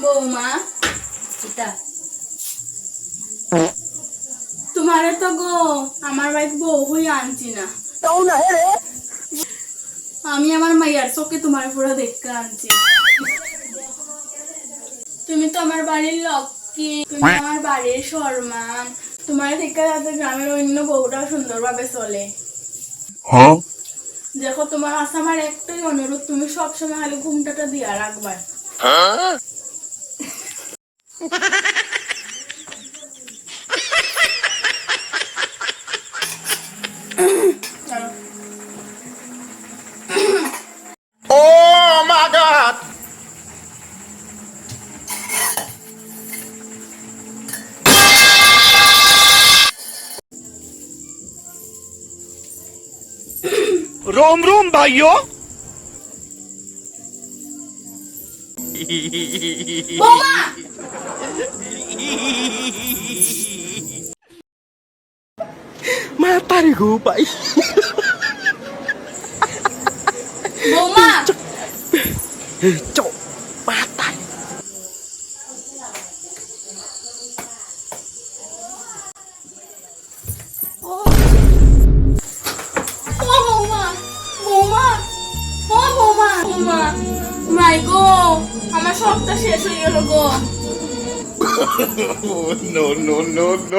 বৌমা এটা তোমারে তো গো আমার বাড়িতে বউ হই আনছি না, আমি আমার মাইয়ার চোখে তোমার পুরো দেখতে আনছি। তুমি তো আমার বাড়ির লক্ষ্মী, তুমি আমার বাড়ির সম্মান, তোমার থেকে যাতে গ্রামের অন্য বউটাও সুন্দরভাবে চলে। দেখো তোমার কাছে আমার একটাই অনুরোধ, তুমি সবসময় খালি ঘুমটাটা দিয়া রাখবা। Oh my God! रोम रोम भाइयों বৌমা mata nih gue pak বৌমা cok mata ও বৌমা, বৌমা, ও বৌমা, বৌমা, মাই গো আমার সবটা শেষ হয়ে গেল গো। no no no no